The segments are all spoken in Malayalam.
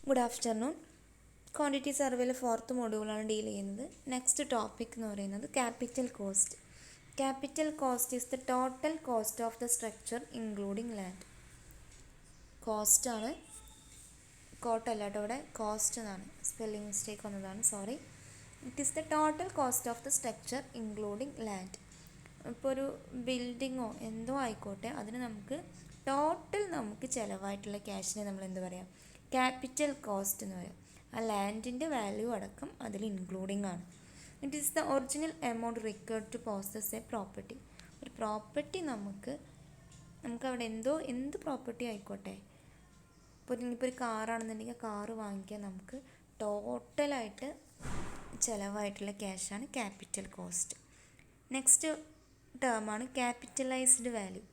Good afternoon. ക്വാണ്ടിറ്റി സർവേയിലെ 4th മൊഡ്യൂളാണ് ഡീൽ ചെയ്യുന്നത്. നെക്സ്റ്റ് ടോപ്പിക് എന്ന് പറയുന്നത് capital cost. Capital cost is the total cost of the structure including land. കോസ്റ്റാണ്, കോട്ടല്ല കേട്ടോ, ഇവിടെ കോസ്റ്റ് എന്നാണ്, സ്പെല്ലിംഗ് മിസ്റ്റേക്ക് വന്നതാണ്, sorry. It is the total cost of the structure including land. ഇപ്പോൾ ഒരു ബിൽഡിങ്ങോ എന്തോ ആയിക്കോട്ടെ, അതിന് നമുക്ക് ടോട്ടൽ നമുക്ക് ചിലവായിട്ടുള്ള ക്യാഷിനെ നമ്മൾ എന്ത് പറയാം? ക്യാപിറ്റൽ കോസ്റ്റ് എന്ന് പറയാം. ആ ലാൻഡിൻ്റെ വാല്യൂ അടക്കം അതിൽ ഇൻക്ലൂഡിങ് ആണ്. It is the original amount required to possess a property. ഒരു പ്രോപ്പർട്ടി നമുക്കവിടെ എന്ത് പ്രോപ്പർട്ടി ആയിക്കോട്ടെ, ഇപ്പോൾ ഒരു കാറാണെന്നുണ്ടെങ്കിൽ ആ കാറ് വാങ്ങിക്കാൻ നമുക്ക് ടോട്ടലായിട്ട് ചിലവായിട്ടുള്ള ക്യാഷാണ് ക്യാപിറ്റൽ കോസ്റ്റ്. നെക്സ്റ്റ് ടേമാണ് ക്യാപിറ്റലൈസ്ഡ് വാല്യൂ.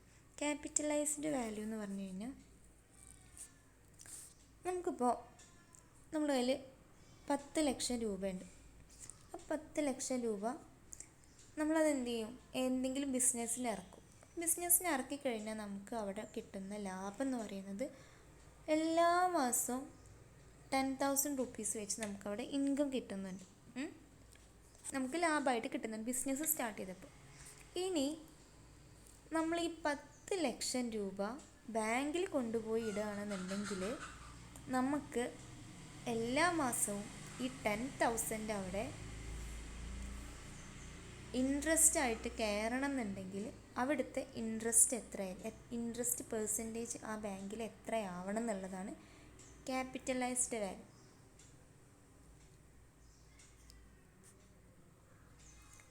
ക്യാപിറ്റലൈസ്ഡ് വാല്യൂ എന്ന് പറഞ്ഞു കഴിഞ്ഞാൽ നമുക്കിപ്പോൾ നമ്മുടെ കയ്യിൽ 10 ലക്ഷം രൂപയുണ്ട്. ആ 10 ലക്ഷം രൂപ നമ്മളത് എന്ത് ചെയ്യും? എന്തെങ്കിലും ബിസിനസ്സിന് ഇറക്കും. ബിസിനസ്സിന് ഇറക്കി കഴിഞ്ഞാൽ നമുക്ക് അവിടെ കിട്ടുന്ന ലാഭം എന്ന് പറയുന്നത് എല്ലാ മാസവും 10,000 റുപ്പീസ് വെച്ച് നമുക്കവിടെ ഇൻകം കിട്ടുന്നുണ്ട്. നമുക്ക് ലാഭമായിട്ട് കിട്ടുന്നുണ്ട് ബിസിനസ് സ്റ്റാർട്ട് ചെയ്തപ്പോൾ. ഇനി നമ്മൾ ഈ 10 ലക്ഷം രൂപ ബാങ്കിൽ കൊണ്ടുപോയി ഇടുകയാണെന്നുണ്ടെങ്കിൽ നമുക്ക് എല്ലാ മാസവും ഈ 10,000 അവിടെ ഇൻട്രസ്റ്റ് ആയിട്ട് കയറണം എന്നുണ്ടെങ്കിൽ അവിടുത്തെ ഇൻട്രസ്റ്റ് പെർസെൻറ്റേജ് ആ ബാങ്കിൽ എത്രയാവണം എന്നുള്ളതാണ് capitalised value.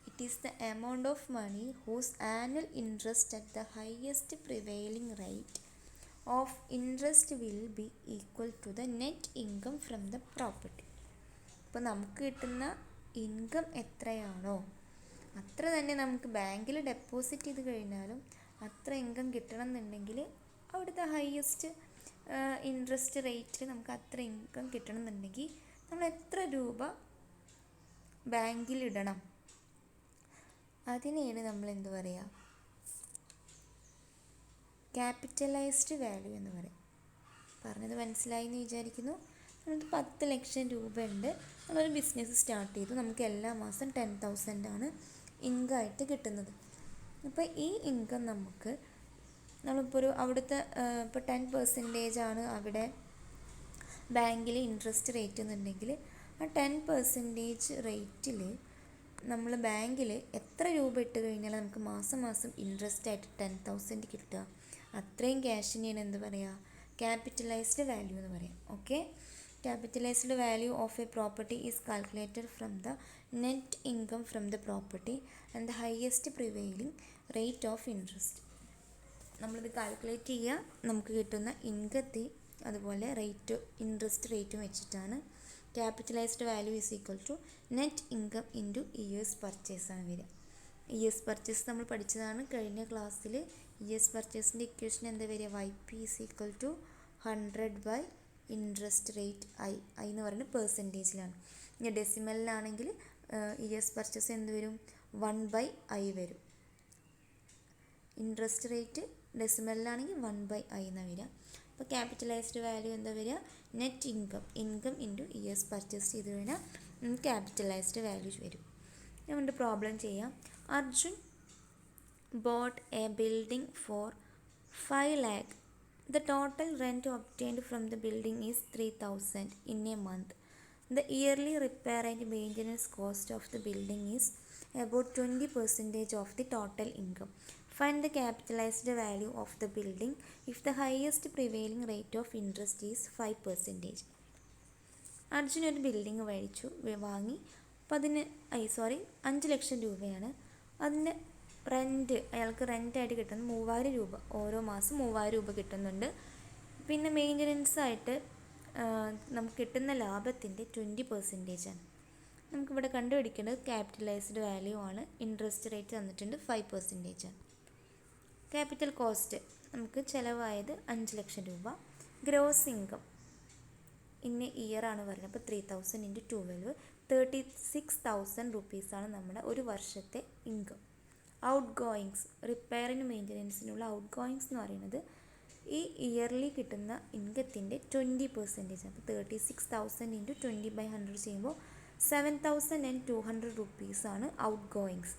It is the amount of money whose annual interest at the highest prevailing rate of interest will be equal to the net income from the property. അപ്പോൾ നമുക്ക് കിട്ടുന്ന ഇൻകം എത്രയാണോ അത്ര തന്നെ നമുക്ക് ബാങ്കിൽ ഡെപ്പോസിറ്റ് ചെയ്ത് കഴിഞ്ഞാലും അത്ര ഇൻകം കിട്ടണം എന്നുണ്ടെങ്കിൽ അവിടുത്തെ ഹയസ്റ്റ് ഇൻട്രസ്റ്റ് റേറ്റിൽ നമുക്ക് അത്ര ഇൻകം കിട്ടണം എന്നുണ്ടെങ്കിൽ നമ്മൾ എത്ര രൂപ ബാങ്കിലിടണം, അതിനെയാണ് നമ്മൾ എന്ത് പറയുക? ക്യാപിറ്റലൈസ്ഡ് വാല്യൂ എന്ന് പറയും. പറഞ്ഞത് മനസ്സിലായി എന്ന് വിചാരിക്കുന്നു. നമുക്ക് 10 ലക്ഷം രൂപ ഉണ്ട്, നമ്മളൊരു ബിസിനസ് സ്റ്റാർട്ട് ചെയ്തു, നമുക്ക് എല്ലാ മാസം 10,000 ആണ് ഇൻകം ആയിട്ട് കിട്ടുന്നത്. അപ്പോൾ ഈ ഇൻകം നമ്മളിപ്പോൾ അവിടുത്തെ ഇപ്പോൾ 10% ആണ് അവിടെ ബാങ്കിൽ ഇൻട്രസ്റ്റ് റേറ്റ് എന്നുണ്ടെങ്കിൽ ആ 10% റേറ്റിൽ നമ്മൾ ബാങ്കിൽ എത്ര രൂപ ഇട്ട് കഴിഞ്ഞാൽ നമുക്ക് മാസം മാസം ഇൻട്രസ്റ്റ് ആയിട്ട് 10,000 കിട്ടുക, അത്രയും ക്യാഷിനെയാണ് എന്ത് പറയുക? ക്യാപിറ്റലൈസ്ഡ് വാല്യൂ എന്ന് പറയാം. Okay, capitalized value of a property is calculated from the net income from the property and the highest prevailing rate of interest. നമ്മളിത് കാൽക്കുലേറ്റ് ചെയ്യുക, നമുക്ക് കിട്ടുന്ന ഇൻകത്തെ അതുപോലെ ഇൻട്രസ്റ്റ് റേറ്റും വെച്ചിട്ടാണ്. Capitalized value is equal to net income into years purchase ആണ് വരിക. ഇയേഴ്സ് പർച്ചേസ് നമ്മൾ പഠിച്ചതാണ് കഴിഞ്ഞ ക്ലാസ്സിൽ. ഇയേഴ്സ് പർച്ചേസിൻ്റെ ഇക്വേഷൻ എന്താ വരിക? YP is equal to 100 by interest rate I എന്ന് പറയുന്നത് പെർസെൻറ്റേജിലാണ്. ഇനി ഡെസിമലിലാണെങ്കിൽ ഇയേഴ്സ് പർച്ചേസ് എന്ത് വരും? 1/i വരും. ഇൻട്രസ്റ്റ് റേറ്റ് ഡെസിമലിലാണെങ്കിൽ 1/i എന്നാണ് വരിക. അപ്പോൾ ക്യാപിറ്റലൈസ്ഡ് വാല്യൂ എന്താ വരിക? Net income into years purchase ചെയ്ത് കഴിഞ്ഞാൽ ക്യാപിറ്റലൈസ്ഡ് വാല്യൂ വരും. അതുകൊണ്ട് പ്രോബ്ലം ചെയ്യാം. Arjun bought a building for 5 lakh. The total rent obtained from the building is 3,000 in a month. The yearly repair and maintenance cost of the building is about 20% of the total income. Find the capitalized value of the building if the highest prevailing rate of interest is 5%. Arjun ഒരു ബിൽഡിങ് വാങ്ങി 5 ലക്ഷം രൂപയാണ്. അതിന് അയാൾക്ക് റെൻ്റായിട്ട് കിട്ടുന്നത് 3,000 രൂപ. ഓരോ മാസം 3,000 രൂപ കിട്ടുന്നുണ്ട്. പിന്നെ മെയിൻ്റനൻസ് ആയിട്ട് നമുക്ക് കിട്ടുന്ന ലാഭത്തിൻ്റെ 20% ആണ്. നമുക്കിവിടെ കണ്ടുപിടിക്കേണ്ടത് ക്യാപിറ്റലൈസ്ഡ് വാല്യൂ ആണ്. ഇൻട്രസ്റ്റ് റേറ്റ് തന്നിട്ടുണ്ട് 5% ആണ്. ക്യാപിറ്റൽ കോസ്റ്റ് നമുക്ക് ചിലവായത് 5 ലക്ഷം രൂപ. ഗ്രോസ് ഇൻകം ഇന്ന ഇയറാണ് പറയുന്നത്. അപ്പോൾ 3,000 ഇൻറ്റു 12 36,000 റുപ്പീസാണ് നമ്മുടെ ഒരു വർഷത്തെ ഇൻകം. ഔട്ട് ഗോയിങ്സ്, റിപ്പയറിനും മെയിൻ്റനൻസിനുള്ള ഔട്ട് ഗോയിങ്സ് എന്ന് പറയുന്നത് ഈ ഇയർലി കിട്ടുന്ന ഇൻകത്തിൻ്റെ 20%. അപ്പോൾ 36,000 ഇൻറ്റു 20/100 ചെയ്യുമ്പോൾ 7,200 റുപ്പീസാണ് ഔട്ട് ഗോയിങ്സ്.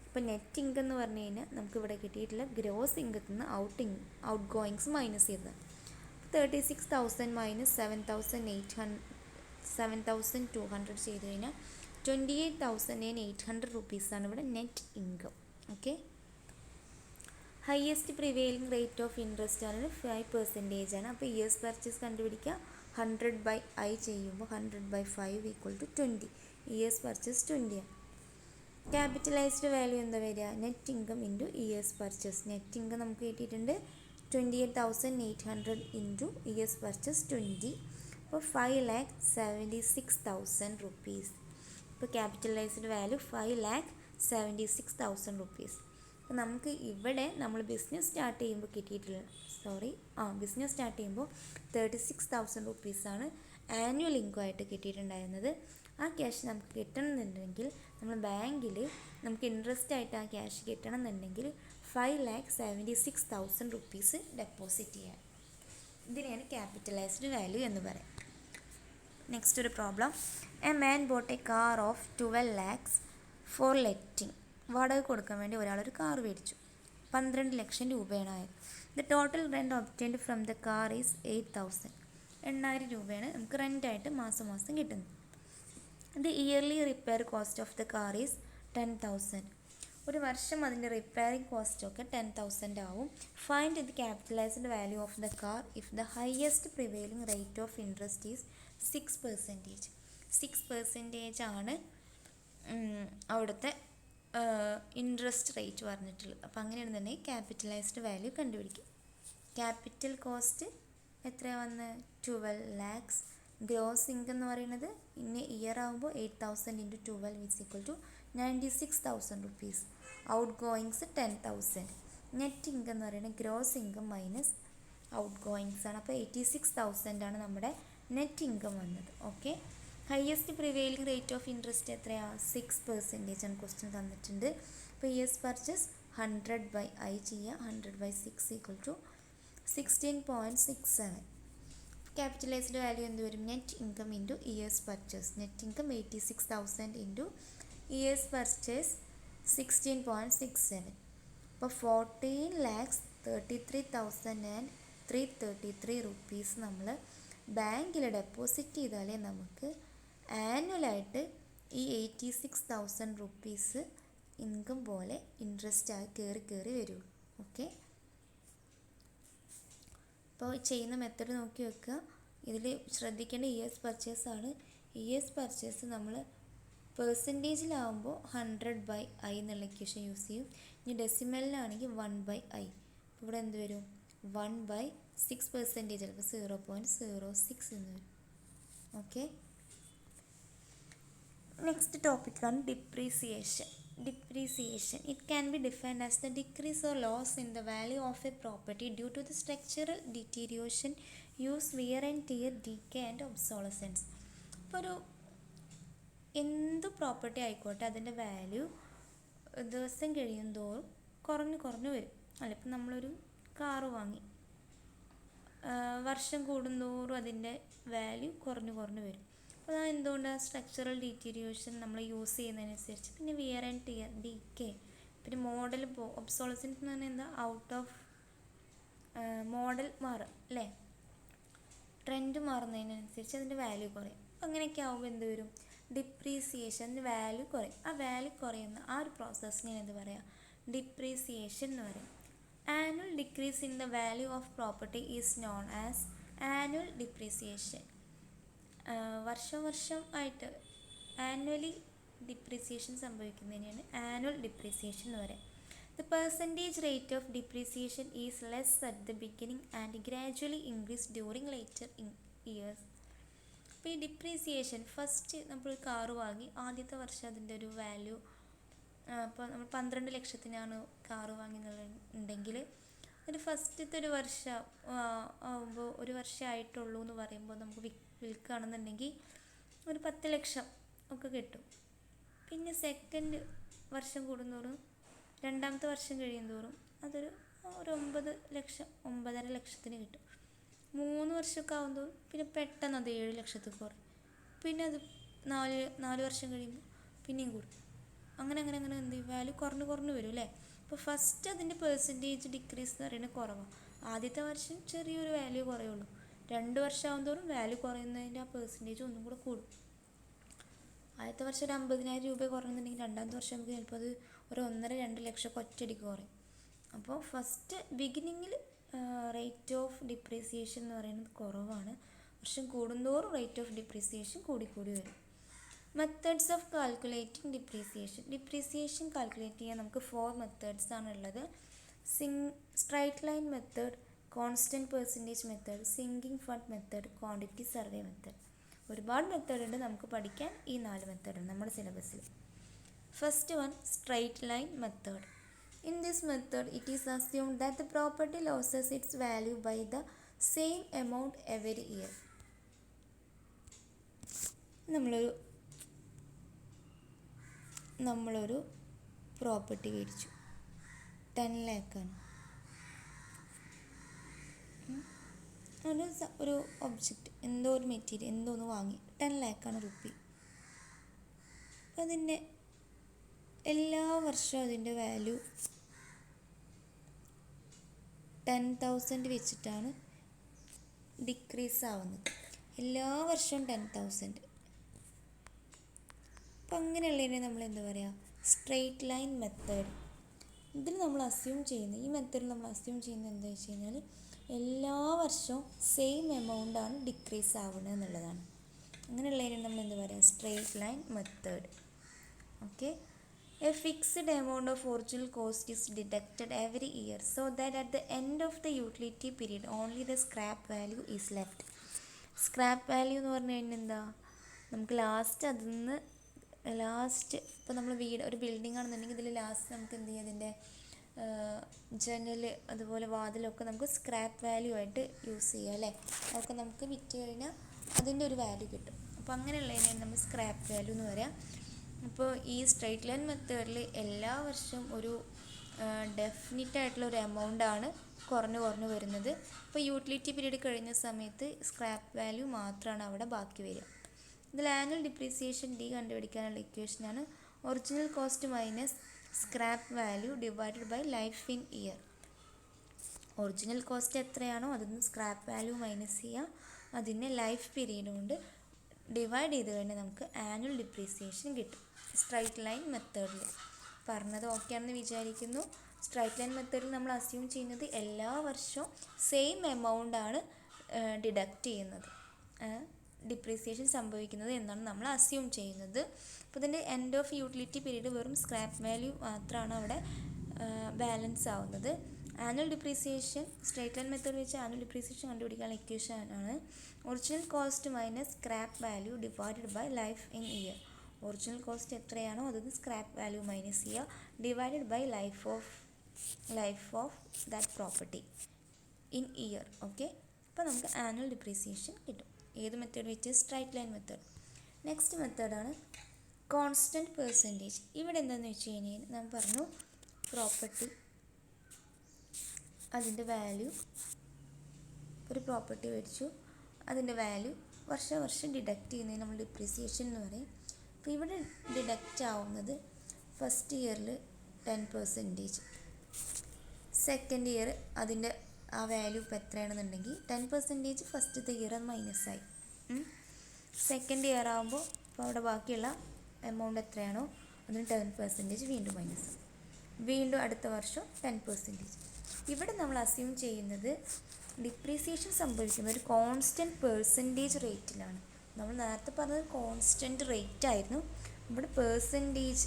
ഇപ്പോൾ നെറ്റ് ഇൻകം എന്ന് പറഞ്ഞു കഴിഞ്ഞാൽ നമുക്കിവിടെ കിട്ടിയിട്ടുള്ള ഗ്രോസ് ഇൻകത്തിൽ നിന്ന് ഔട്ട് ഗോയിങ്സ് മൈനസ് ചെയ്തത്. 36,000 മൈനസ് 7,200 ചെയ്ത് കഴിഞ്ഞാൽ 28,800 റുപ്പീസാണ് ഇവിടെ net income. Okay. Highest prevailing rate of interest ആണ് 5% ആണ്. അപ്പോൾ ഇയേഴ്സ് പർച്ചേസ് കണ്ടുപിടിക്കുക. 100/i ചെയ്യുമ്പോൾ 100/5 = 20. ഇയേഴ്സ് പർച്ചേസ് 20 ആണ്. ക്യാപിറ്റലൈസ്ഡ് വാല്യൂ എന്താ വരിക? Net income into years purchase. Net income നമുക്ക് കിട്ടിയിട്ടുണ്ട് 28,800 ഇൻറ്റു ഇയേഴ്സ് പർച്ചേസ് 20. അപ്പോൾ 5,76,000 റുപ്പീസ്. ഇപ്പോൾ ക്യാപിറ്റലൈസ്ഡ് വാല്യൂ 5,76,000 റുപ്പീസ്. അപ്പോൾ നമുക്ക് ഇവിടെ നമ്മൾ ബിസിനസ് സ്റ്റാർട്ട് ചെയ്യുമ്പോൾ ബിസിനസ് സ്റ്റാർട്ട് ചെയ്യുമ്പോൾ 36,000 റുപ്പീസാണ് ആനുവൽ ഇൻകം ആയിട്ട് കിട്ടിയിട്ടുണ്ടായിരുന്നത്. ആ ക്യാഷ് നമുക്ക് കിട്ടണമെന്നുണ്ടെങ്കിൽ നമ്മൾ ബാങ്കിൽ നമുക്ക് ഇൻട്രസ്റ്റ് ആയിട്ട് ആ ക്യാഷ് കിട്ടണമെന്നുണ്ടെങ്കിൽ 5,76,000 റുപ്പീസ് ഡെപ്പോസിറ്റ് ചെയ്യാം. ഇതിനെയാണ് ക്യാപിറ്റലൈസ്ഡ് വാല്യൂ എന്ന് പറയാം. നെക്സ്റ്റ് ഒരു problem. A man boat A car of 12 lakhs four letting. വാടക കൊടുക്കാൻ വേണ്ടി ഒരാളൊരു കാർ മേടിച്ചു. 12 ലക്ഷം രൂപയാണ് ആയത്. The total rent obtained from the car is 8,000. 8,000 രൂപയാണ് നമുക്ക് റെൻറ്റായിട്ട് മാസം കിട്ടുന്നത്. The yearly repair cost of the car is 10,000. ഒരു വർഷം അതിൻ്റെ റിപ്പയറിംഗ് കോസ്റ്റൊക്കെ 10,000 ആവും. Find the capitalised value of the car if the highest prevailing rate of interest is 6%. 6% ആണ് അവിടുത്തെ ഇൻട്രസ്റ്റ് റേറ്റ് പറഞ്ഞിട്ടുള്ളത്. അപ്പോൾ അങ്ങനെയാണെന്നുണ്ടെങ്കിൽ ക്യാപിറ്റലൈസ്ഡ് വാല്യൂ കണ്ടുപിടിക്കും. ക്യാപിറ്റൽ കോസ്റ്റ് എത്രയാണ് വന്നത്? 12 lakhs. ഗ്രോസ് ഇൻകം എന്ന് പറയുന്നത് ഇന്ന് ഇയർ ആകുമ്പോൾ 8,000 into 12 = 96,000 rupees. Out goings 10,000. Net income എന്ന് പറയുന്നത് gross income minus out goings ആണ്. അപ്പോൾ 86,000 ആണ് നമ്മുടെ നെറ്റ് ഇൻകം വന്നത്. Okay. Highest prevailing rate of interest എത്രയാണ്? 6% ആണ് ക്വസ്റ്റ്യൻ തന്നിട്ടുണ്ട്. അപ്പോൾ ഇയേഴ്സ് പർച്ചേസ് 100/i ചെയ്യുക. 100/6 = 16.67. ക്യാപിറ്റലൈസ്ഡ് വാല്യൂ എന്ത് വരും? Net income into years purchase. Net income 86,000 into years purchase 16.67. അപ്പോൾ 14,33,333 റുപ്പീസ് നമ്മൾ ബാങ്കിൽ ഡെപ്പോസിറ്റ് ചെയ്താലേ നമുക്ക് ആനുവലായിട്ട് ഈ 86,000 റുപ്പീസ് ഇൻകം പോലെ ഇൻട്രസ്റ്റ് ആയി കയറി വരുള്ളൂ. ഓക്കെ. അപ്പോൾ ചെയ്യുന്ന മെത്തേഡ് നോക്കി വെക്കുക. ഇതിൽ ശ്രദ്ധിക്കേണ്ട ഇയേഴ്സ് പർച്ചേസ് ആണ്. ഇയേഴ്സ് പർച്ചേസ് നമ്മൾ പെർസെൻറ്റേജിലാവുമ്പോൾ 100/i എന്നുള്ള ഇക്വേഷൻ യൂസ് ചെയ്യും. ഇനി ഡെസിമലിനാണെങ്കിൽ 1/i. അപ്പോൾ ഇവിടെ എന്ത് വരും? 1/6%. ചിലപ്പോൾ 0.06 എന്ന് വരും. ഓക്കെ. നെക്സ്റ്റ് ടോപ്പിക്കാണ് depreciation. Depreciation. It can be defined as the decrease or loss in the value of a property due to the structural deterioration, use, wear and tear, decay and obsolescence. ഇപ്പോൾ ഒരു എന്ത് പ്രോപ്പർട്ടി ആയിക്കോട്ടെ അതിൻ്റെ വാല്യൂ ദിവസം കഴിയും തോറും കുറഞ്ഞു വരും. അല്ല, ഇപ്പം നമ്മളൊരു കാറ് വാങ്ങി, വർഷം കൂടുന്തോറും അതിൻ്റെ വാല്യൂ കുറഞ്ഞു വരും. അപ്പോൾ അത് എന്തുകൊണ്ടാണ്? സ്ട്രക്ചറൽ ഡീറ്റീരിയേഷൻ നമ്മൾ യൂസ് ചെയ്യുന്നതിനനുസരിച്ച്. പിന്നെ വിയർ ആൻഡ് ടിയർ, ഡീക്കേ, പിന്നെ മോഡൽ ഒബ്സോളസൻസ് എന്ന് പറഞ്ഞാൽ എന്താ? ഔട്ട് ഓഫ് മോഡൽ മാറും അല്ലേ? ട്രെൻഡ് മാറുന്നതിനനുസരിച്ച് അതിൻ്റെ വാല്യൂ കുറയും. അങ്ങനെയൊക്കെ ആകുമ്പോൾ എന്ത് വരും? ഡിപ്രീസിയേഷൻ്റെ വാല്യൂ കുറയും. ആ വാല്യൂ കുറയുന്ന ആ ഒരു പ്രോസസ്സിനെ എന്ത് പറയാം? ഡിപ്രീസിയേഷൻ എന്ന് പറയും. Annual decrease in the value of property is known as annual depreciation. വർഷം ആയിട്ട് ആനുവലി ഡിപ്രീസിയേഷൻ സംഭവിക്കുന്നതിനാണ് ആനുവൽ ഡിപ്രീസിയേഷൻ എന്ന് പറയാം. The percentage rate of depreciation is less at the beginning and gradually increase during later years. അപ്പോൾ ഈ ഡിപ്രീസിയേഷൻ ഫസ്റ്റ് നമ്മൾ കാറ് വാങ്ങി ആദ്യത്തെ വർഷം അതിൻ്റെ ഒരു വാല്യൂ, അപ്പോൾ നമ്മൾ 12 ലക്ഷത്തിനാണ് കാറ് വാങ്ങിയെന്നുണ്ടെങ്കിൽ ഒരു ഫസ്റ്റത്തെ ഒരു വർഷം ആകുമ്പോൾ, ഒരു വർഷമായിട്ടുള്ളൂ എന്ന് പറയുമ്പോൾ നമുക്ക് വിൽക്കുകയാണെന്നുണ്ടെങ്കിൽ ഒരു 10 ലക്ഷം ഒക്കെ കിട്ടും. പിന്നെ സെക്കൻഡ് വർഷം കൂടുന്തോറും, രണ്ടാമത്തെ വർഷം കഴിയുന്തോറും അതൊരു ഒരു 9 ലക്ഷത്തിന് കിട്ടും. 3 വർഷമൊക്കെ ആകുമ്പോൾ പിന്നെ പെട്ടെന്ന് അത് 7 ലക്ഷത്തിൽ കുറയും. പിന്നെ അത് 4 വർഷം കഴിയുമ്പോൾ പിന്നെയും കൂടും. അങ്ങനെ അങ്ങനെ അങ്ങനെ എന്ത് ചെയ്യും, വാല്യൂ കുറഞ്ഞു വരും അല്ലേ. അപ്പോൾ ഫസ്റ്റ് അതിൻ്റെ പെർസെൻറ്റേജ് ഡിക്രീസ് എന്ന് പറയുന്നത് കുറവാണ്. ആദ്യത്തെ വർഷം ചെറിയൊരു വാല്യൂ കുറയുള്ളൂ. 2 വർഷം ആകുന്തോറും വാല്യൂ കുറയുന്നതിൻ്റെ ആ പെർസെൻറ്റേജ് ഒന്നും കൂടെ കൂടും. ആദ്യത്തെ വർഷം ഒരു 50,000 രൂപ കുറയുന്നുണ്ടെങ്കിൽ രണ്ടാമത്തെ വർഷം നമുക്ക് ചിലപ്പോൾ അത് ഒരു 1.5-2 ലക്ഷമൊക്കെ ഒറ്റയടിക്ക് കുറയും. അപ്പോൾ ഫസ്റ്റ് ബിഗിനിങ്ങിൽ റേറ്റ് ഓഫ് ഡിപ്രീസിയേഷൻ എന്ന് പറയുന്നത് കുറവാണ്. വർഷം കൂടുന്തോറും റേറ്റ് ഓഫ് ഡിപ്രീസിയേഷൻ കൂടിക്കൂടി വരും. Methods of calculating depreciation calculate ചെയ്യാൻ നമുക്ക് 4 മെത്തേഡ്സ് ആണുള്ളത്. Straight line method, constant percentage method, sinking fund method, quantity survey method. ഒരുപാട് മെത്തേഡ് ഉണ്ട് നമുക്ക് പഠിക്കാൻ. ഈ 4 മെത്തേഡാണ് നമ്മുടെ സിലബസിൽ. First one, straight line method. In this method, it is assumed that the property loses its value by the same amount every year. നമ്മളൊരു പ്രോപ്പർട്ടി മേടിച്ചു, 10 ലാക്കാണ്. ഒരു ഒബ്ജക്റ്റ്, എന്തോ ഒരു മെറ്റീരിയൽ, എന്തോ ഒന്ന് വാങ്ങി, 10 ലാക്കാണ് റുപ്പി. അപ്പം അതിൻ്റെ എല്ലാ വർഷവും അതിൻ്റെ വാല്യൂ 10,000 വെച്ചിട്ടാണ് ഡിക്രീസ് ആവുന്നത്. എല്ലാ വർഷവും 10,000. അപ്പം അങ്ങനെയുള്ളതിനെ നമ്മൾ എന്താ പറയുക, സ്ട്രെയിറ്റ് ലൈൻ മെത്തേഡ്. ഇതിൽ നമ്മൾ അസ്യൂം ചെയ്യുന്നത്, ഈ മെത്തേഡിൽ നമ്മൾ അസ്യൂം ചെയ്യുന്നത് എന്താ വെച്ച് കഴിഞ്ഞാൽ എല്ലാ വർഷവും സെയിം എമൗണ്ടാണ് ഡിക്രീസ് ആവുന്നത് എന്നുള്ളതാണ്. അങ്ങനെയുള്ളതിനെ നമ്മൾ എന്താ പറയുക, straight line method. Okay. A fixed amount of original cost is deducted every year so that at the end of the utility period only the scrap value is left. Scrap value എന്ന് പറഞ്ഞു കഴിഞ്ഞാൽ എന്താ, നമുക്ക് ലാസ്റ്റ് ഇപ്പോൾ നമ്മൾ ഒരു ബിൽഡിംഗ് ആണെന്നുണ്ടെങ്കിൽ ഇതിൽ ലാസ്റ്റ് നമുക്ക് എന്ത് ചെയ്യും, അതിൻ്റെ ജനൽ അതുപോലെ വാതിലൊക്കെ നമുക്ക് സ്ക്രാപ്പ് വാല്യൂ ആയിട്ട് യൂസ് ചെയ്യാം അല്ലേ. അതൊക്കെ നമുക്ക് വിറ്റ് കഴിഞ്ഞാൽ അതിൻ്റെ ഒരു വാല്യൂ കിട്ടും. അപ്പോൾ അങ്ങനെയുള്ളതിനാണ് നമ്മൾ സ്ക്രാപ്പ് വാല്യൂ എന്ന് പറയാം. അപ്പോൾ ഈ സ്ട്രെയിറ്റ് ലൈൻ മെത്തേഡിൽ എല്ലാ വർഷവും ഒരു ഡെഫിനിറ്റ് ആയിട്ടുള്ള ഒരു എമൗണ്ടാണ് കുറഞ്ഞു വരുന്നത്. ഇപ്പോൾ യൂട്ടിലിറ്റി പീരീഡ് കഴിഞ്ഞ സമയത്ത് സ്ക്രാപ്പ് വാല്യൂ മാത്രമാണ് അവിടെ ബാക്കി വരിക. ഇതിൽ ആനുവൽ ഡിപ്രീസിയേഷൻ ഡി കണ്ടുപിടിക്കാനുള്ള ഇക്വേഷനാണ് original cost minus scrap value divided by life in year. Original cost എത്രയാണോ അതിന് സ്ക്രാപ്പ് വാല്യൂ മൈനസ് ചെയ്യുക, അതിനെ ലൈഫ് പീരീഡ് കൊണ്ട് ഡിവൈഡ് ചെയ്ത് കഴിഞ്ഞാൽ നമുക്ക് ആനുവൽ ഡിപ്രീസിയേഷൻ കിട്ടും. സ്ട്രൈറ്റ് ലൈൻ മെത്തേഡിൽ പറഞ്ഞത് ഓക്കെ ആണെന്ന് വിചാരിക്കുന്നു. സ്ട്രൈറ്റ് ലൈൻ മെത്തേഡിൽ നമ്മൾ അസ്യൂം ചെയ്യുന്നത് എല്ലാ വർഷവും സെയിം എമൗണ്ടാണ് ഡിഡക്റ്റ് ചെയ്യുന്നത്, ഡിപ്രീസിയേഷൻ സംഭവിക്കുന്നത് എന്നാണ് നമ്മൾ അസ്യൂം ചെയ്യുന്നത്. അപ്പോൾ ഇതിൻ്റെ എൻഡ് ഓഫ് യൂട്ടിലിറ്റി പീരീഡ് വെറും സ്ക്രാപ്പ് വാല്യൂ മാത്രമാണ് അവിടെ ബാലൻസ് ആവുന്നത്. Annual depreciation straight line method വെച്ച് ആനുവൽ ഡിപ്രീസിയേഷൻ കണ്ടുപിടിക്കാനുള്ള ഇക്വേഷൻ ആണ് original cost minus scrap value divided by life in year. Original cost എത്രയാണോ അതിന് സ്ക്രാപ്പ് വാല്യൂ മൈനസ് ചെയ്യുക, divided by life of that property in year. Okay. അപ്പോൾ നമുക്ക് ആനുവൽ ഡിപ്രീസിയേഷൻ കിട്ടും. ഏത് മെത്തേഡ് വെച്ച്, സ്ട്രൈറ്റ് ലൈൻ മെത്തേഡ്. നെക്സ്റ്റ് മെത്തേഡാണ് കോൺസ്റ്റൻറ്റ് പെർസെൻറ്റേജ്. ഇവിടെ എന്താണെന്ന് വെച്ച് കഴിഞ്ഞാൽ ഞാൻ പറഞ്ഞു പ്രോപ്പർട്ടി, അതിൻ്റെ വാല്യൂ, ഒരു പ്രോപ്പർട്ടി മേടിച്ചു, അതിൻ്റെ വാല്യൂ വർഷം ഡിഡക്റ്റ് ചെയ്യുന്നതിന് നമ്മൾ ഡിപ്രീസിയേഷൻ എന്ന് പറയും. അപ്പോൾ ഇവിടെ ഡിഡക്റ്റ് ആവുന്നത് ഫസ്റ്റ് ഇയറിൽ 10%, സെക്കൻഡ് ഇയർ അതിൻ്റെ ആ വാല്യൂ ഇപ്പോൾ എത്രയാണെന്നുണ്ടെങ്കിൽ 10% ഫസ്റ്റത്തെ ഇയർ അത് മൈനസായി. സെക്കൻഡ് ഇയർ ആകുമ്പോൾ ഇപ്പോൾ അവിടെ ബാക്കിയുള്ള എമൗണ്ട് എത്രയാണോ അതിന് 10% വീണ്ടും മൈനസ്, വീണ്ടും അടുത്ത വർഷം 10%. ഇവിടെ നമ്മൾ അസ്യൂം ചെയ്യുന്നത് ഡിപ്രീസിയേഷൻ സംഭവിക്കുന്ന ഒരു കോൺസ്റ്റൻറ്റ് പെർസെൻറ്റേജ് റേറ്റിലാണ്. നമ്മൾ നേരത്തെ പറഞ്ഞത് കോൺസ്റ്റൻറ്റ് റേറ്റ് ആയിരുന്നു. ഇവിടെ പെർസെൻറ്റേജ്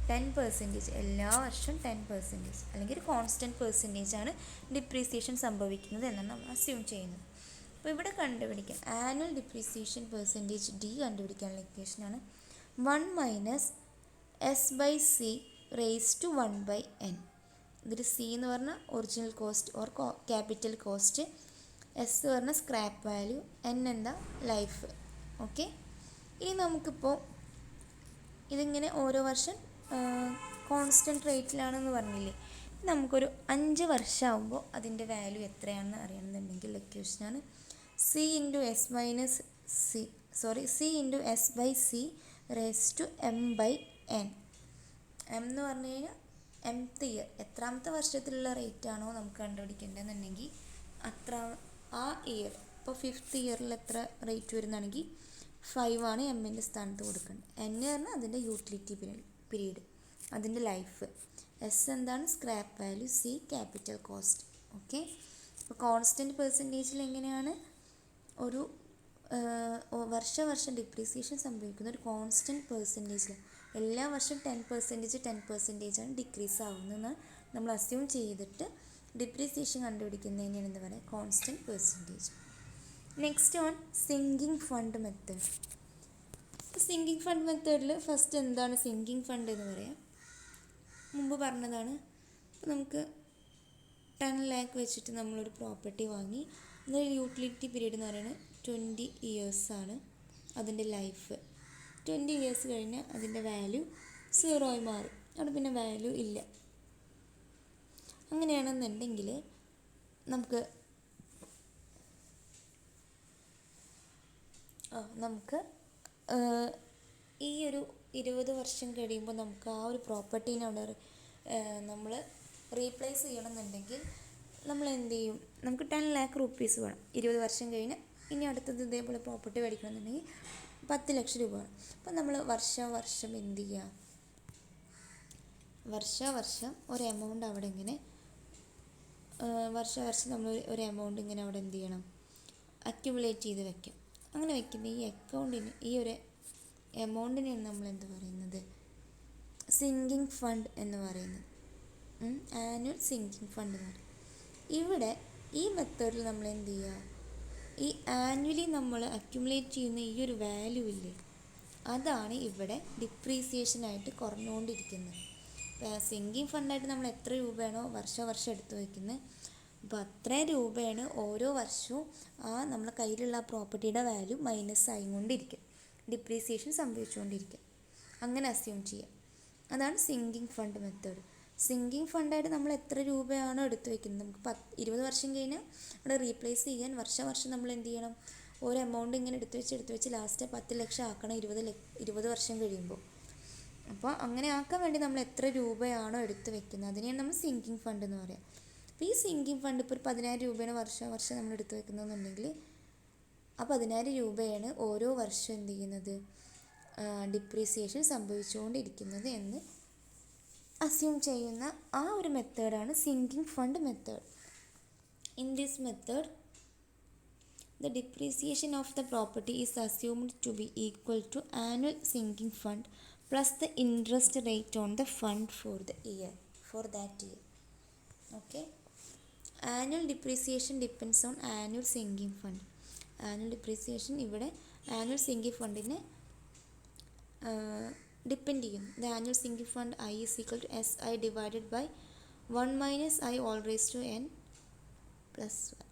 10%, എല്ലാ വർഷവും 10% അല്ലെങ്കിൽ ഒരു കോൺസ്റ്റൻറ്റ് പെർസെൻറ്റേജ് ആണ് ഡിപ്രീസിയേഷൻ സംഭവിക്കുന്നത് എന്നാണ് നമ്മൾ അസ്യൂം ചെയ്യുന്നത്. അപ്പോൾ ഇവിടെ കണ്ടുപിടിക്കാൻ ആനുവൽ ഡിപ്രീസിയേഷൻ പെർസെൻറ്റേജ് ഡി കണ്ടുപിടിക്കാനുള്ള ഇക്വേഷനാണ് 1 - S/C raised to 1/n. ഇതിൽ സി എന്ന് പറഞ്ഞാൽ original cost or capital cost, S പറഞ്ഞാൽ സ്ക്രാപ്പ് വാല്യൂ, എൻ എന്താ ലൈഫ്. ഓക്കെ. ഇനി നമുക്കിപ്പോൾ ഇതിങ്ങനെ ഓരോ വർഷം കോൺസ്റ്റൻറ്റ് റേറ്റിലാണെന്ന് പറഞ്ഞില്ലേ, നമുക്കൊരു 5 വർഷമാകുമ്പോൾ അതിൻ്റെ വാല്യൂ എത്രയാണെന്ന് അറിയണമെന്നുണ്ടെങ്കിൽ ഇക്വേഷനാണ് C/S/C/M/C m/n. എന്ന് പറഞ്ഞു കഴിഞ്ഞാൽ mth ഇയർ, എത്രാമത്തെ വർഷത്തിലുള്ള റേറ്റ് ആണോ നമുക്ക് കണ്ടുപിടിക്കേണ്ടതെന്നുണ്ടെങ്കിൽ ആ ഇയർ. ഇപ്പോൾ 5th ഇയറിൽ എത്ര റേറ്റ് വരുന്നതാണെങ്കിൽ 5 ആണ് എമ്മിൻ്റെ സ്ഥാനത്ത് കൊടുക്കേണ്ടത്. n പറഞ്ഞാൽ അതിൻ്റെ യൂട്ടിലിറ്റി പീരീഡ്, അതിൻ്റെ ലൈഫ്. എസ് എന്താണ്? Scrap value. C capital cost. Okay. അപ്പോൾ കോൺസ്റ്റൻറ്റ് പെർസെൻറ്റേജിൽ എങ്ങനെയാണ് ഒരു വർഷം ഡിപ്രീസിയേഷൻ സംഭവിക്കുന്ന ഒരു കോൺസ്റ്റൻറ്റ് പെർസെൻറ്റേജിൽ എല്ലാ വർഷവും 10% ആണ് ഡിക്രീസ് ആവുന്നതെന്ന് നമ്മൾ അസ്യൂം ചെയ്തിട്ട് ഡിപ്രീസിയേഷൻ കണ്ടുപിടിക്കുന്നതിനാണ് എന്താ പറയുക? Constant percentage. Next on sinking fund method. Sinking fund മെത്തേഡിൽ ഫസ്റ്റ് എന്താണ് സിങ്കിങ് ഫണ്ട് എന്ന് പറയാം? മുമ്പ് പറഞ്ഞതാണ്. അപ്പോൾ നമുക്ക് 10 lakh വെച്ചിട്ട് നമ്മളൊരു പ്രോപ്പർട്ടി വാങ്ങി. അതിൻ്റെ യൂട്ടിലിറ്റി പീരീഡ് എന്ന് പറയുന്നത് 20 years ആണ് അതിൻ്റെ ലൈഫ്. 20 years കഴിഞ്ഞാൽ അതിൻ്റെ വാല്യൂ 0 ആയി മാറും. അവിടെ പിന്നെ വാല്യൂ ഇല്ല. അങ്ങനെയാണെന്നുണ്ടെങ്കിൽ നമുക്ക് ഈ ഒരു 20 വർഷം കഴിയുമ്പോൾ നമുക്ക് ആ ഒരു പ്രോപ്പർട്ടീനെ അവിടെ നമ്മൾ റീപ്ലേസ് ചെയ്യണമെന്നുണ്ടെങ്കിൽ നമ്മൾ എന്ത് ചെയ്യും? നമുക്ക് 10 lakh rupees വേണം 20 വർഷം കഴിഞ്ഞ്. ഇനി അടുത്തത് ഇതേപോലെ പ്രോപ്പർട്ടി മേടിക്കണമെന്നുണ്ടെങ്കിൽ 10 ലക്ഷം രൂപ വേണം. അപ്പം നമ്മൾ വർഷം എന്ത് ചെയ്യുക? വർഷം ഒരു എമൗണ്ട് അവിടെ ഇങ്ങനെ വർഷം നമ്മൾ ഒരു എമൗണ്ട് ഇങ്ങനെ അവിടെ എന്ത് ചെയ്യണം? അക്യുമുലേറ്റ് ചെയ്ത് വെക്കാം. അങ്ങനെ വെക്കുമ്പോൾ ഈ അക്കൗണ്ടിന്, ഈ ഒരു എമൗണ്ടിനെയാണ് നമ്മൾ എന്ത് പറയുന്നത്? സിങ്കിങ് ഫണ്ട് എന്ന് പറയുന്നത്. ആനുവൽ സിങ്കിങ് ഫണ്ട് എന്ന് പറയും. ഇവിടെ ഈ മെത്തേഡിൽ നമ്മൾ എന്ത് ചെയ്യുക? ഈ ആനുവലി നമ്മൾ അക്യുമുലേറ്റ് ചെയ്യുന്ന ഈ ഒരു വാല്യൂ ഇല്ലേ, അതാണ് ഇവിടെ ഡിപ്രീസിയേഷനായിട്ട് കുറഞ്ഞുകൊണ്ടിരിക്കുന്നത്. സിങ്കിങ് ഫണ്ടായിട്ട് നമ്മൾ എത്ര രൂപയാണോ വർഷം എടുത്തു വയ്ക്കുന്നത്, അപ്പോൾ അത്രയും രൂപയാണ് ഓരോ വർഷവും ആ നമ്മളെ കയ്യിലുള്ള പ്രോപ്പർട്ടിയുടെ വാല്യൂ മൈനസ് ആയിക്കൊണ്ടിരിക്കും, ഡിപ്രീസിയേഷൻ സംഭവിച്ചുകൊണ്ടിരിക്കും. അങ്ങനെ അസ്യൂം ചെയ്യാം. അതാണ് സിങ്കിങ് ഫണ്ട് മെത്തേഡ്. സിങ്കിങ് ഫണ്ടായിട്ട് നമ്മൾ എത്ര രൂപയാണോ എടുത്തു വയ്ക്കുന്നത്, നമുക്ക് 20 വർഷം കഴിഞ്ഞാൽ അവിടെ റീപ്ലേസ് ചെയ്യാൻ വർഷം നമ്മൾ എന്ത് ചെയ്യണം? ഒരു എമൗണ്ട് ഇങ്ങനെ എടുത്തു വെച്ച് ലാസ്റ്റ് 10 ലക്ഷം ആക്കണം 20 വർഷം കഴിയുമ്പോൾ. അപ്പോൾ അങ്ങനെ ആക്കാൻ വേണ്ടി നമ്മൾ എത്ര രൂപയാണോ എടുത്തു വെക്കുന്നത് അതിനെയാണ് നമ്മൾ സിങ്കിങ് ഫണ്ട് എന്ന് പറയുക. അപ്പോൾ ഈ സിങ്കിങ് ഫണ്ട് ഇപ്പോൾ ഒരു 10,000 രൂപയാണ് വർഷം നമ്മൾ എടുത്തു വെക്കുന്നതെന്നുണ്ടെങ്കിൽ ആ 10,000 രൂപയാണ് ഓരോ വർഷം എന്ത് ചെയ്യുന്നത്? ഡിപ്രീസിയേഷൻ സംഭവിച്ചുകൊണ്ടിരിക്കുന്നത് എന്ന് അസ്യൂം ചെയ്യുന്ന ആ ഒരു മെത്തേഡാണ് sinking fund method. In this method the depreciation of the property is assumed to be equal to annual sinking fund plus the interest rate on the fund for that year. Okay. Annual depreciation depends on annual sinking fund. Annual depreciation ഇവിടെ annual sinking ഫണ്ടിനെ ഡിപ്പെൻഡ് ചെയ്യും. The annual sinking fund I is equal to SI divided by 1 minus I all raised to n plus 1.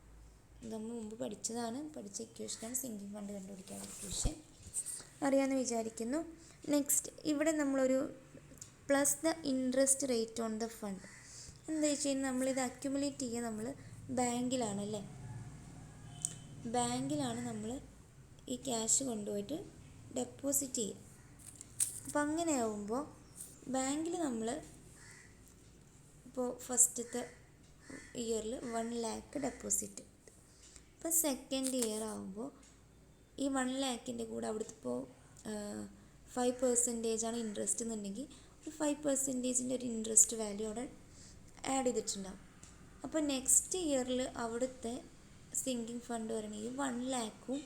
നമ്മൾ മുമ്പ് പഠിച്ച ഇക്വേഷനാണ് സിങ്കിങ് ഫണ്ട് കണ്ടുപിടിക്കാൻ ഇക്വേഷൻ. അറിയാമെന്ന് വിചാരിക്കുന്നു. നെക്സ്റ്റ് ഇവിടെ നമ്മളൊരു plus the interest rate on the fund. എന്താ വെച്ച് കഴിഞ്ഞാൽ നമ്മളിത് അക്യുമുലേറ്റ് ചെയ്യുക നമ്മൾ ബാങ്കിലാണല്ലേ. ബാങ്കിലാണ് നമ്മൾ ഈ ക്യാഷ് കൊണ്ടുപോയിട്ട് ഡെപ്പോസിറ്റ് ചെയ്യുക. അപ്പം അങ്ങനെ ആവുമ്പോൾ ബാങ്കിൽ നമ്മൾ ഇപ്പോൾ ഫസ്റ്റത്തെ ഇയറിൽ 1 lakh ഡെപ്പോസിറ്റ്. ഇപ്പോൾ സെക്കൻഡ് ഇയർ ആകുമ്പോൾ ഈ 1 lakhൻ്റെ കൂടെ അവിടുത്തെ ഇപ്പോൾ 5% ആണ് ഇൻട്രസ്റ്റ് എന്നുണ്ടെങ്കിൽ 5%ൻ്റെ ഒരു ഇൻട്രസ്റ്റ് വാല്യൂ അവിടെ ആഡ് ചെയ്തിട്ടുണ്ടാവും. അപ്പോൾ നെക്സ്റ്റ് ഇയറിൽ അവിടുത്തെ സിങ്കിങ് ഫണ്ട് പറയണമെങ്കിൽ 1 lakhഉം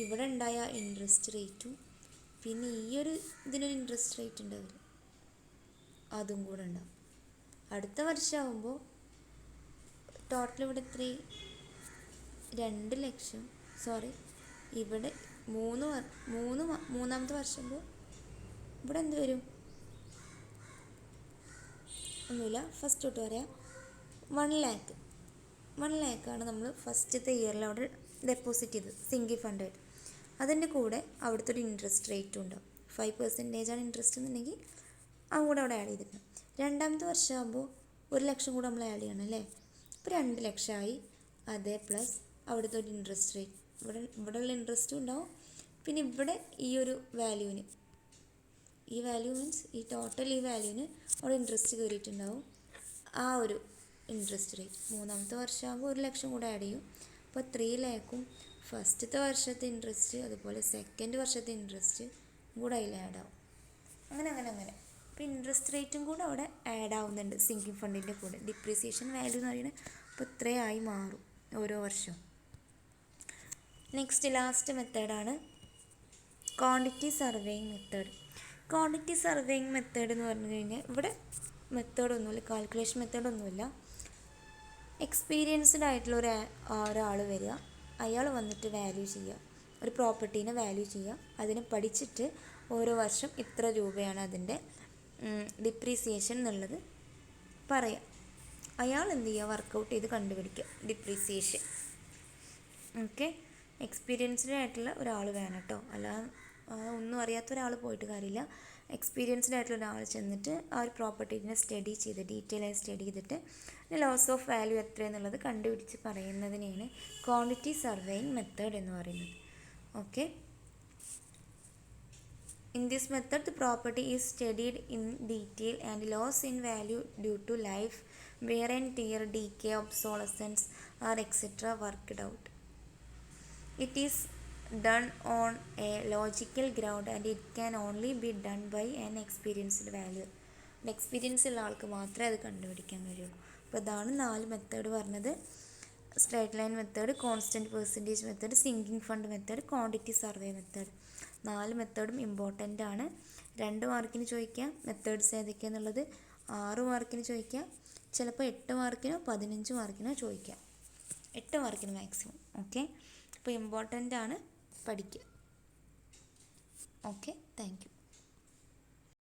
ഇവിടെ ഉണ്ടായ ഇൻട്രസ്റ്റ് റേറ്റും പിന്നെ ഈ ഒരു ഇതിനൊരു ഇൻട്രസ്റ്റ് റേറ്റ് ഉണ്ടാവില്ല, അതും കൂടെ ഉണ്ടാവും. അടുത്ത വർഷമാകുമ്പോൾ ടോട്ടൽ ഇവിടെ എത്രയും 2 ലക്ഷം, ഇവിടെ മൂന്നാമത്തെ വർഷമാകുമ്പോൾ ഇവിടെ എന്ത് വരും? ഒന്നുമില്ല, ഫസ്റ്റ് തൊട്ട് പറയാം. 1 lakh ആണ് നമ്മൾ ഫസ്റ്റത്തെ ഇയറിൽ അവിടെ ഡെപ്പോസിറ്റ് ചെയ്തത് സിങ്കിങ് ഫണ്ടായിട്ട്. അതിൻ്റെ കൂടെ അവിടുത്തെ ഒരു ഇൻട്രസ്റ്റ് റേറ്റും ഉണ്ടാവും. 5% ആണ് ഇൻട്രസ്റ്റ് എന്നുണ്ടെങ്കിൽ അതും കൂടെ അവിടെ ആഡ് ചെയ്തിട്ടുണ്ട്. രണ്ടാമത്തെ വർഷമാകുമ്പോൾ 1,00,000 കൂടെ നമ്മൾ ആഡ് ചെയ്യണം അല്ലേ. ഇപ്പോൾ 2,00,000 അതേ പ്ലസ് അവിടുത്തെ ഒരു ഇൻട്രസ്റ്റ് റേറ്റ്, ഇവിടെയുള്ള ഇൻട്രസ്റ്റും ഉണ്ടാവും. പിന്നെ ഇവിടെ ഈ ഒരു വാല്യൂവിന്, ഈ വാല്യൂ മീൻസ് ഈ ടോട്ടൽ ഈ വാല്യൂവിന് അവിടെ ഇൻട്രസ്റ്റ് കയറിയിട്ടുണ്ടാവും. ആ ഒരു ഇൻട്രസ്റ്റ് റേറ്റ് മൂന്നാമത്തെ വർഷമാകുമ്പോൾ 1,00,000 കൂടെ ആഡ് ചെയ്യും. അപ്പോൾ 3 ലാഖും ഫസ്റ്റത്തെ വർഷത്തെ ഇൻട്രസ്റ്റ് അതുപോലെ സെക്കൻഡ് വർഷത്തെ ഇൻട്രസ്റ്റ് കൂടെ അതിൽ ആഡ് ആവും. അങ്ങനെ അപ്പോൾ ഇൻട്രസ്റ്റ് റേറ്റും കൂടെ അവിടെ ആഡ് ആവുന്നുണ്ട് സിങ്കിങ് ഫണ്ടിൻ്റെ കൂടെ. ഡിപ്രീസിയേഷൻ വാല്യൂ എന്ന് പറയുന്നത് അപ്പോൾ ഇത്രയായി മാറും ഓരോ വർഷവും. നെക്സ്റ്റ് ലാസ്റ്റ് മെത്തേഡാണ് quantity surveying method. Quantity surveying method എന്ന് പറഞ്ഞു കഴിഞ്ഞാൽ ഇവിടെ മെത്തേഡൊന്നുമില്ല, കാൽക്കുലേഷൻ മെത്തേഡൊന്നുമില്ല. എക്സ്പീരിയൻസ്ഡ് ആയിട്ടുള്ള ഒരാൾ വരിക, അയാൾ വന്നിട്ട് വാല്യൂ ചെയ്യുക, ഒരു പ്രോപ്പർട്ടീനെ വാല്യൂ ചെയ്യുക, അതിനെ പഠിച്ചിട്ട് ഓരോ വർഷം ഇത്ര രൂപയാണ് അതിൻ്റെ ഡിപ്രീസിയേഷൻ എന്നുള്ളത് പറയാം. അയാൾ എന്ത് ചെയ്യുക, വർക്കൗട്ട് ചെയ്ത് കണ്ടുപിടിക്കുക ഡിപ്രീസിയേഷൻ. ഓക്കെ, എക്സ്പീരിയൻസ്ഡ് ആയിട്ടുള്ള ഒരാൾ വേണം കേട്ടോ, അല്ല ഒന്നും അറിയാത്ത ഒരാൾ പോയിട്ട് കാര്യമില്ല. എക്സ്പീരിയൻസ്ഡ് ആയിട്ടുള്ള ഒരാൾ ചെന്നിട്ട് ആ ഒരു പ്രോപ്പർട്ടീനെ സ്റ്റഡി ചെയ്ത് ഡീറ്റെയിലായി സ്റ്റഡി ചെയ്തിട്ട് ലോസ് ഓഫ് വാല്യൂ എത്രയെന്നുള്ളത് കണ്ടുപിടിച്ച് പറയുന്നതിനെയാണ് ക്വാണ്ടിറ്റി സർവേയിങ് മെത്തേഡ് എന്ന് പറയുന്നത്. Okay, in this method the property is studied in detail and loss in value due to life, wear and tear, decay, obsolescence or etc. worked out. It is done on a logical ground and it can only be done by an experienced valuer. Experience ഉള്ള ആൾക്ക് മാത്രമേ അത് കണ്ടുപിടിക്കാൻ കഴിയുള്ളൂ. അപ്പോൾ ഇതാണ് 4 മെത്തേഡ് പറഞ്ഞത്. Straight line method, constant percentage method, sinking fund method, quantity survey method. 4 മെത്തേഡും ഇമ്പോർട്ടൻ്റ് ആണ്. 2 മാർക്കിന് ചോദിക്കാം മെത്തേഡ്സ് ഏതൊക്കെയാണെന്നുള്ളത്, 6 മാർക്കിന് ചോദിക്കാം, ചിലപ്പോൾ 8 മാർക്കിനോ 15 മാർക്കിനോ ചോദിക്കാം, 8 മാർക്കിന് മാക്സിമം. ഓക്കെ, അപ്പോൾ ഇമ്പോർട്ടൻ്റ് ആണ്, പഠിക്കുക. Okay, thank you.